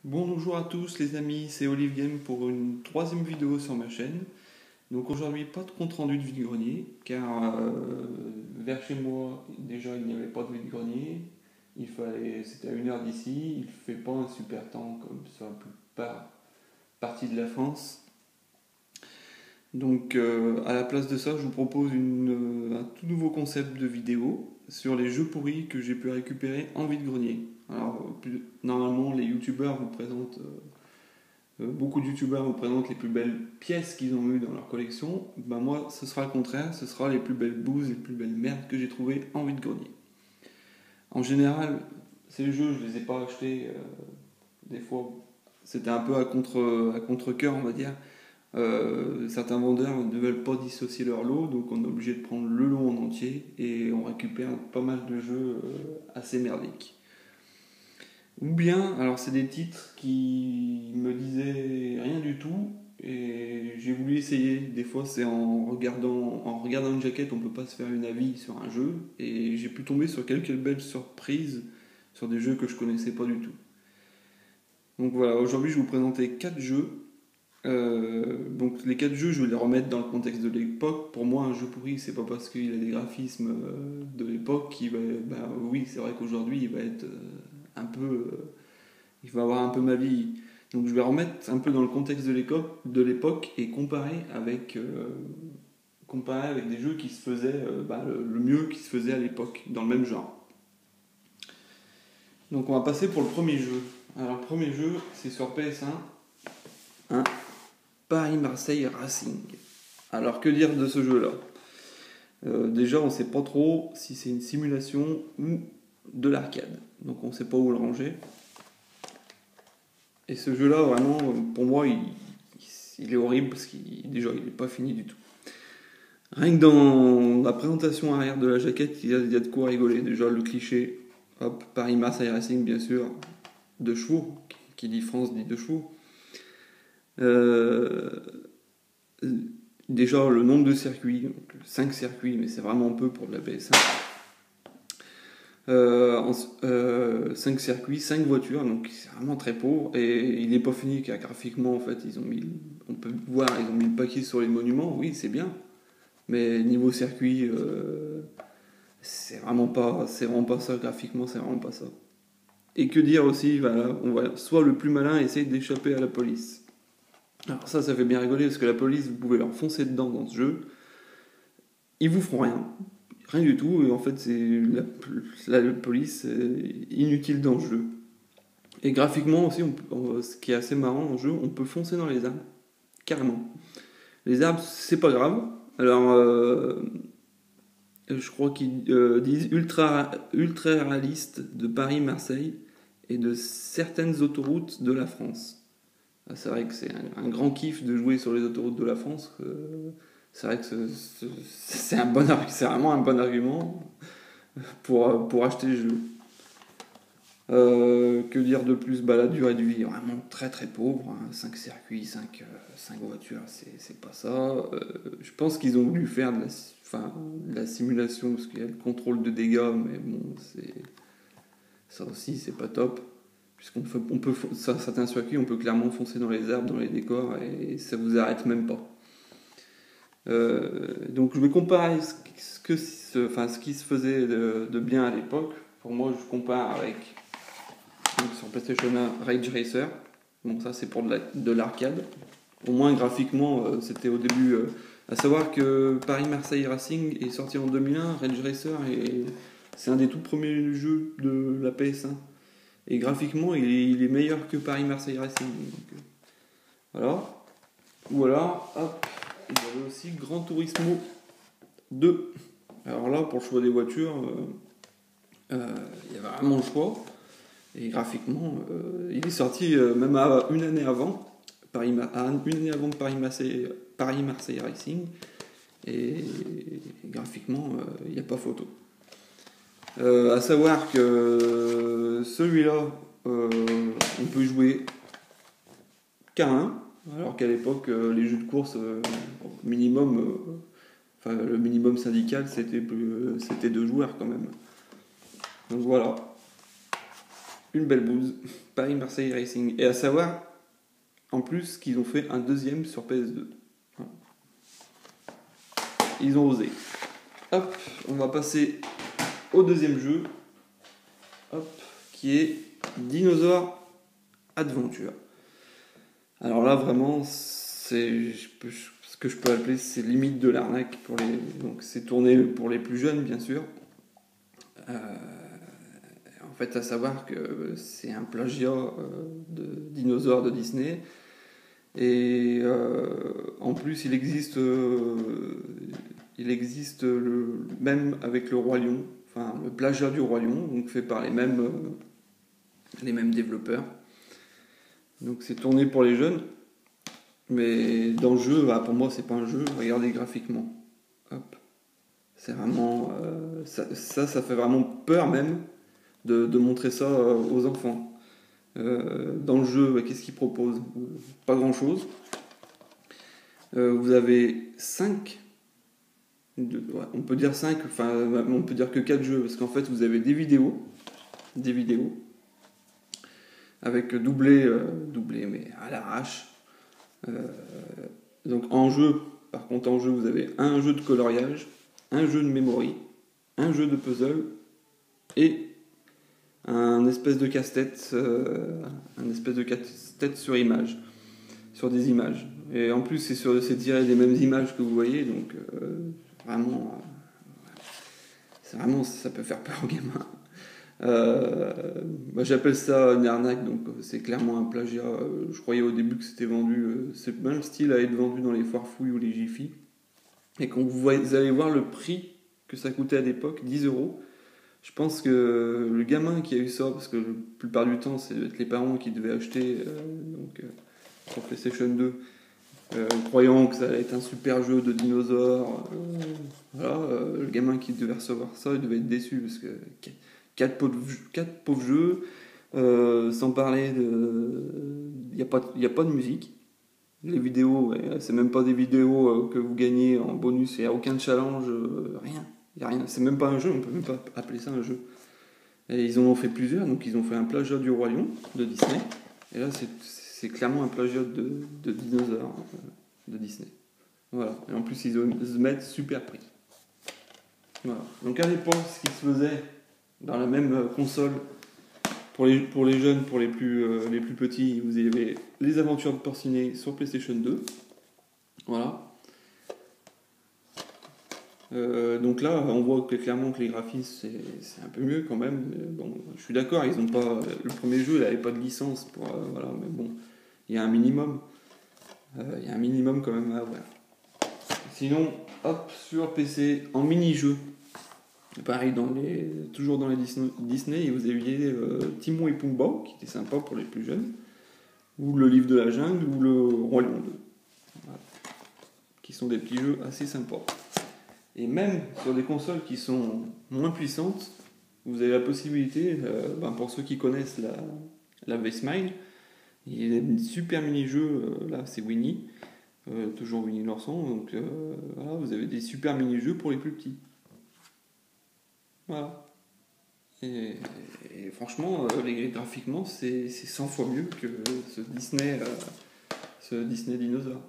Bonjour à tous les amis, c'est Olive Game pour une troisième vidéo sur ma chaîne. Donc aujourd'hui pas de compte rendu de vide-grenier car vers chez moi déjà il n'y avait pas de vide-grenier. C'était à 1 heure d'ici, il fait pas un super temps comme sur la plupart partie de la France. Donc à la place de ça je vous propose un tout nouveau concept de vidéo sur les jeux pourris que j'ai pu récupérer en vide-grenier. Alors normalement les youtubeurs vous présentent beaucoup de youtubeurs vous présentent les plus belles pièces qu'ils ont eues dans leur collection. Ben moi, ce sera le contraire, ce sera les plus belles bouses, les plus belles merdes que j'ai trouvées en vide-grenier. En général, ces jeux, je les ai pas achetés, des fois, c'était un peu à contre-cœur, on va dire. Certains vendeurs ne veulent pas dissocier leur lot, donc on est obligé de prendre le lot en entier et on récupère pas mal de jeux assez merdiques. Ou bien, alors c'est des titres qui me disaient rien du tout et j'ai voulu essayer. Des fois, c'est en regardant une jaquette, on peut pas se faire une avis sur un jeu et j'ai pu tomber sur quelques belles surprises sur des jeux que je connaissais pas du tout. Donc voilà, aujourd'hui je vais vous présenter 4 jeux. Donc les 4 jeux, je vais les remettre dans le contexte de l'époque. Pour moi, un jeu pourri, c'est pas parce qu'il a des graphismes de l'époque qu'il va. Bah oui, c'est vrai qu'aujourd'hui, il va être un peu. Il va avoir un peu ma vie. Donc je vais remettre un peu dans le contexte de l'époque et comparer avec des jeux qui se faisaient le mieux qui se faisait à l'époque, dans le même genre. Donc on va passer pour le premier jeu. Alors le premier jeu, c'est sur PS1, un Paris-Marseille Racing. Alors que dire de ce jeu-là? Déjà on ne sait pas trop si c'est une simulation ou de l'arcade. Donc on ne sait pas où le ranger. Et ce jeu-là, vraiment, pour moi, il est horrible parce qu'il déjà il n'est pas fini du tout. Rien que dans la présentation arrière de la jaquette, il y a de quoi rigoler. Déjà le cliché, hop, Paris-Marseille Racing, bien sûr, 2 chevaux, qui dit France dit 2 chevaux. Déjà le nombre de circuits, donc 5 circuits, mais c'est vraiment peu pour de la PS1. 5 circuits, 5 voitures, donc c'est vraiment très pauvre et il n'est pas fini car graphiquement en fait on peut voir ils ont mis le paquet sur les monuments, oui c'est bien, mais niveau circuit c'est vraiment pas ça graphiquement, c'est vraiment pas ça. Et que dire aussi, voilà, on va soit le plus malin essaye d'échapper à la police. Alors ça fait bien rigoler parce que la police vous pouvez leur foncer dedans dans ce jeu, ils vous feront rien du tout, et en fait c'est la police inutile dans le jeu. Et graphiquement aussi, ce qui est assez marrant dans le jeu, on peut foncer dans les arbres, carrément. Les arbres, c'est pas grave. Alors, je crois qu'ils disent ultra réaliste de Paris-Marseille et de certaines autoroutes de la France. C'est vrai que c'est un grand kiff de jouer sur les autoroutes de la France. C'est vrai que c'est vraiment un bon argument pour acheter le jeu. Que dire de plus? La durée de vie est vraiment très très pauvre, hein. 5 circuits, 5 voitures, c'est pas ça. Je pense qu'ils ont voulu faire de la simulation parce qu'il y a le contrôle de dégâts, mais bon, ça aussi c'est pas top. Puisqu'on peut, certains circuits, on peut clairement foncer dans les arbres, dans les décors, et ça vous arrête même pas. Donc je vais comparer ce qui se faisait de bien à l'époque. Pour moi, je compare avec sur PlayStation 1 Rage Racer. Bon, ça c'est pour de l'arcade. Au moins graphiquement, c'était au début. À savoir que Paris-Marseille Racing est sorti en 2001, Rage Racer, et c'est un des tout premiers jeux de la PS1. Et graphiquement, il est meilleur que Paris-Marseille Racing. Donc, voilà. Ou alors, hop, il y avait aussi Gran Turismo 2. Alors là, pour le choix des voitures, il y avait vraiment le choix. Et graphiquement, il est sorti même à une année avant, une année avant de Paris-Marseille Racing. Et graphiquement, il n'y a pas photo. À savoir que celui-là, on peut jouer qu'à 1, alors qu'à l'époque, les jeux de course, minimum, le minimum syndical, c'était 2 joueurs quand même. Donc voilà. une belle bouse, Paris-Marseille Racing. Et à savoir, en plus, qu'ils ont fait un deuxième sur PS2. Voilà. Ils ont osé. Hop, on va passer au deuxième jeu, hop, qui est Dinosaur Adventure. Alors là, vraiment, c'est ce que je peux appeler, c'est limite de l'arnaque pour les. Donc c'est tourné pour les plus jeunes, bien sûr. En fait, à savoir que c'est un plagiat de dinosaures de Disney. Et en plus, il existe même avec le Roi Lion, enfin le plagiat du Roi Lion, donc fait par les mêmes développeurs. Donc c'est tourné pour les jeunes, mais dans le jeu, bah, pour moi, c'est pas un jeu. Regardez graphiquement, hop, c'est vraiment ça fait vraiment peur même de montrer ça aux enfants. Dans le jeu, bah, qu'est-ce qu'il propose? Pas grand-chose. Vous avez 5, on peut dire 5, enfin on peut dire que 4 jeux, parce qu'en fait vous avez des vidéos avec doublé mais à l'arrache. Donc en jeu, par contre en jeu vous avez un jeu de coloriage, un jeu de memory, un jeu de puzzle et un espèce de casse-tête sur image, sur des images. Et en plus c'est tiré des mêmes images que vous voyez, donc vraiment ça peut faire peur aux gamins. J'appelle ça une arnaque, donc c'est clairement un plagiat. Je croyais au début que c'était vendu, c'est le même style à être vendu dans les foires fouilles ou les Jiffy. Et quand vous allez voir le prix que ça coûtait à l'époque, 10€, je pense que le gamin qui a eu ça, parce que la plupart du temps c'est les parents qui devaient acheter sur PlayStation 2, croyant que ça allait être un super jeu de dinosaures, le gamin qui devait recevoir ça, il devait être déçu, parce que 4 pauvres jeux, sans parler de... Il n'y a pas de musique. Les vidéos, c'est même pas des vidéos que vous gagnez en bonus, il n'y a aucun challenge, rien. Il y a rien. C'est même pas un jeu, on peut même pas appeler ça un jeu. Et ils en ont fait plusieurs, donc ils ont fait un plagiat du Roi Lion de Disney. Et là, c'est clairement un plagiat de dinosaures de Disney. Voilà. Et en plus, ils se mettent super prix. Voilà. Donc à l'époque, ce qui se faisait dans la même console, pour les jeunes, pour les plus petits, vous avez les aventures de Porcinet sur PlayStation 2. Voilà. Donc là, on voit clairement que les graphismes, c'est un peu mieux quand même. Bon, je suis d'accord, ils ont pas. Le premier jeu, il n'avait pas de licence pour. Voilà, mais bon, il y a un minimum. Il y a un minimum quand même à avoir. Sinon, hop, sur PC, en mini-jeu. Pareil, toujours dans les Disney, vous aviez Timon et Pumba, qui était sympa pour les plus jeunes, ou le Livre de la Jungle, ou le Roi Lion 2. Voilà. Qui sont des petits jeux assez sympas. Et même sur des consoles qui sont moins puissantes, vous avez la possibilité, pour ceux qui connaissent la V-Smile, il y a des super mini-jeux, là c'est Winnie, toujours Winnie l'ourson, donc voilà, vous avez des super mini-jeux pour les plus petits. Voilà. Et franchement, graphiquement, c'est 100 fois mieux que ce Disney dinosaure.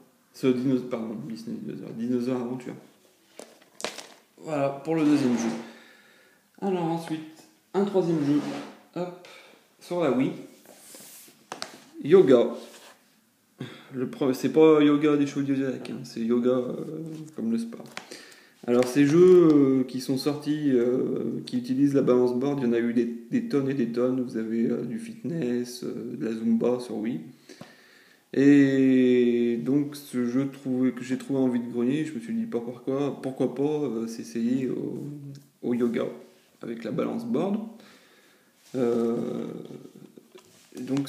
Disney dinosaure aventure. Voilà, pour le deuxième jeu. Alors ensuite, un troisième jeu, hop, sur la Wii. Yoga. C'est pas yoga des cheveux d'Yodak, hein, c'est yoga comme le spa. Alors ces jeux qui sont sortis, qui utilisent la balance board, il y en a eu des tonnes et des tonnes. Vous avez du fitness, de la Zumba sur Wii. Et donc ce jeu que j'ai trouvé en vide-grenier, je me suis dit pourquoi pas s'essayer au yoga avec la balance board. Donc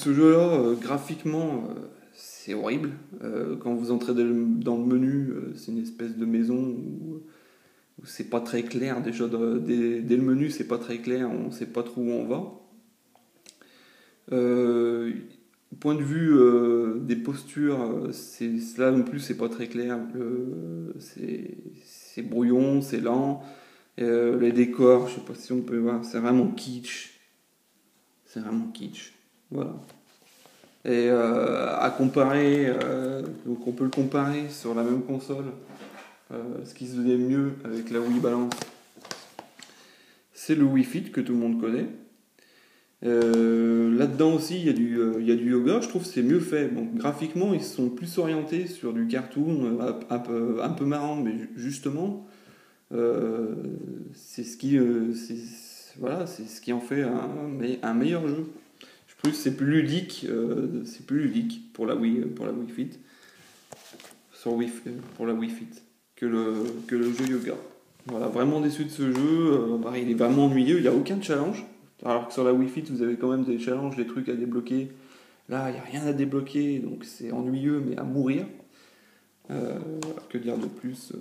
ce jeu-là, graphiquement, c'est horrible. Quand vous entrez dans le menu, c'est une espèce de maison où c'est pas très clair. Déjà dès le menu, c'est pas très clair, on sait pas trop où on va. Point de vue des postures, là non plus c'est pas très clair, c'est brouillon, c'est lent. Les décors, je sais pas si on peut voir, c'est vraiment kitsch. c'est vraiment kitsch. Voilà. Et à comparer, donc on peut le comparer sur la même console. Ce qui se faisait mieux avec la Wii Balance, c'est le Wii Fit que tout le monde connaît. Là-dedans aussi, il y a du yoga. Je trouve que c'est mieux fait. Donc, graphiquement, ils sont plus orientés sur du cartoon un peu marrant, mais justement, c'est ce qui, voilà, c'est ce qui en fait un meilleur jeu. Je trouve que c'est plus ludique pour la Wii Fit, pour la Wii Fit que le jeu yoga. Voilà, vraiment déçu de ce jeu. Il est vraiment ennuyeux. Il n'y a aucun challenge. Alors que sur la Wii Fit, vous avez quand même des challenges, des trucs à débloquer. Là, il n'y a rien à débloquer, donc c'est ennuyeux, mais à mourir. Que dire de plus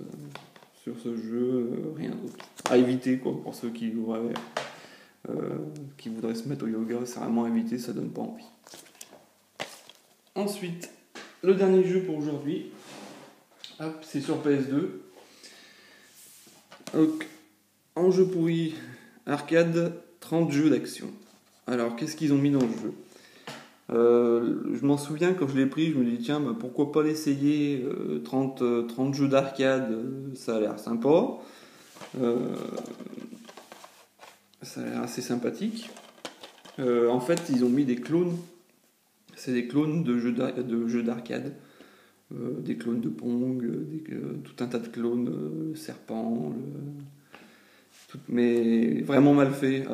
sur ce jeu, rien d'autre. À éviter, quoi, pour ceux qui voudraient se mettre au yoga, c'est vraiment à éviter, ça donne pas envie. Ensuite, le dernier jeu pour aujourd'hui, c'est sur PS2. Donc, en jeu pourri, arcade, 30 jeux d'action. Alors, qu'est-ce qu'ils ont mis dans le jeu ? Je m'en souviens quand je l'ai pris, je me dis tiens, bah, pourquoi pas l'essayer, 30 jeux d'arcade, ça a l'air sympa, ça a l'air assez sympathique. En fait, ils ont mis des clones, c'est des clones de jeux d'arcade, des clones de Pong, tout un tas de clones, serpent, mais vraiment mal fait,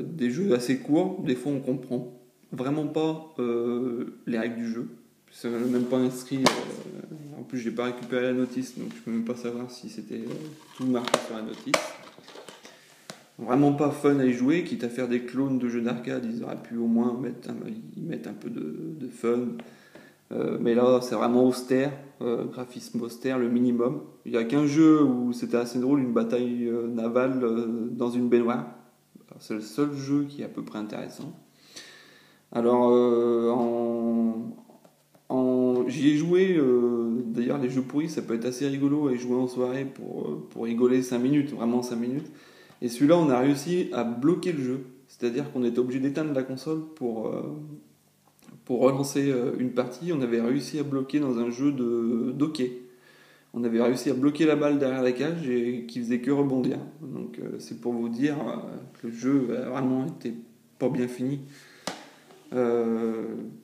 des jeux assez courts, des fois on comprend vraiment pas les règles du jeu. C'est même pas inscrit. En plus, j'ai pas récupéré la notice, donc je peux même pas savoir si c'était tout marqué sur la notice. Vraiment pas fun à y jouer, quitte à faire des clones de jeux d'arcade, ils auraient pu au moins mettre un peu de fun. Mais là, c'est vraiment austère, graphisme austère, le minimum. Il n'y a qu'un jeu où c'était assez drôle, une bataille navale dans une baignoire. C'est le seul jeu qui est à peu près intéressant. Alors, j'y ai joué, d'ailleurs les jeux pourris ça peut être assez rigolo à y jouer en soirée pour rigoler 5 minutes, vraiment 5 minutes. Et celui-là on a réussi à bloquer le jeu, c'est-à-dire qu'on était obligé d'éteindre la console pour relancer une partie. On avait réussi à bloquer dans un jeu d'hockey. On avait réussi à bloquer la balle derrière la cage et qui faisait que rebondir. Donc c'est pour vous dire que le jeu a vraiment été pas bien fini.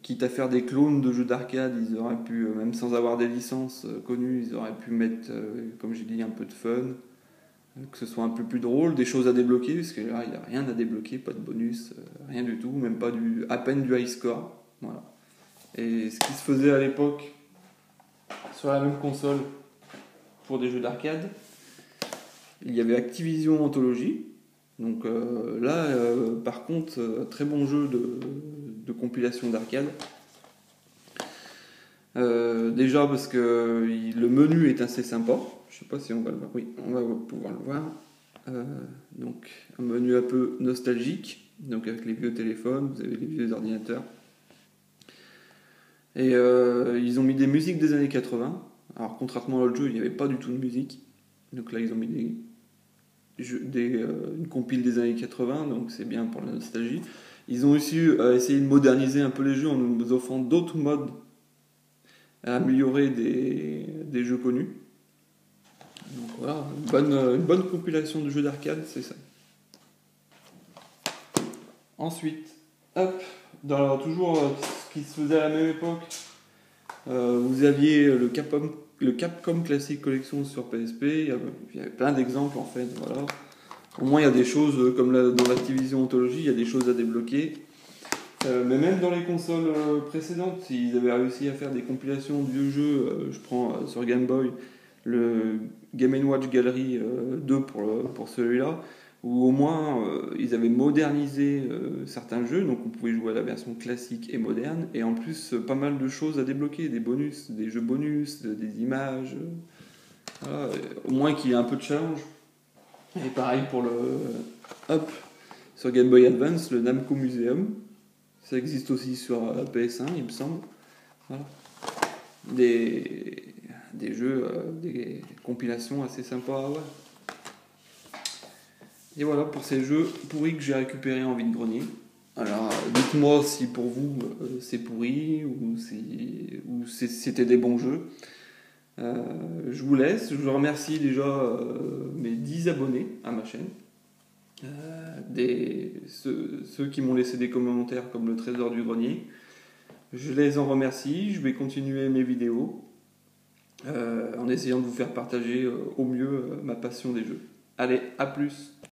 Quitte à faire des clones de jeux d'arcade, ils auraient pu, même sans avoir des licences connues, ils auraient pu mettre, comme j'ai dit, un peu de fun, que ce soit un peu plus drôle, des choses à débloquer, parce que là, il n'y a rien à débloquer, pas de bonus, rien du tout, même pas à peine du high score. Voilà. Et ce qui se faisait à l'époque sur la même console pour des jeux d'arcade, il y avait Activision Anthology. Donc là, par contre, très bon jeu de compilation d'arcade. Déjà parce que le menu est assez sympa. Je sais pas si on va le voir. Oui, on va pouvoir le voir. Donc un menu un peu nostalgique. Donc avec les vieux téléphones, vous avez les vieux ordinateurs. Et ils ont mis des musiques des années 80. Alors contrairement à l'autre jeu, il n'y avait pas du tout de musique. Donc là, ils ont mis une compile des années 80, donc c'est bien pour la nostalgie. Ils ont aussi essayé de moderniser un peu les jeux en nous offrant d'autres modes à améliorer des jeux connus. Donc voilà, une bonne compilation de jeux d'arcade, c'est ça. Ensuite, toujours ce qui se faisait à la même époque, vous aviez le Capcom Classic Collection sur PSP, il y avait plein d'exemples en fait, voilà. Au moins il y a des choses, comme dans l'Activision Anthology, il y a des choses à débloquer. Mais même dans les consoles précédentes, ils avaient réussi à faire des compilations de vieux jeux. Je prends sur Game Boy le Game & Watch Gallery 2 pour celui-là, où au moins ils avaient modernisé certains jeux, donc on pouvait jouer à la version classique et moderne, et en plus pas mal de choses à débloquer, des bonus, des jeux bonus, des images, voilà, au moins qu'il y ait un peu de challenge. Et pareil pour sur Game Boy Advance, le Namco Museum, ça existe aussi sur PS1 il me semble. Voilà. Des jeux, des compilations assez sympas à voir. Et voilà pour ces jeux pourris que j'ai récupérés en vide-grenier. Alors, dites-moi si pour vous c'est pourri ou c'était des bons jeux. Je vous laisse. Je vous remercie déjà mes 10 abonnés à ma chaîne. Ceux qui m'ont laissé des commentaires comme le Trésor du Grenier. Je les en remercie. Je vais continuer mes vidéos en essayant de vous faire partager au mieux ma passion des jeux. Allez, à plus!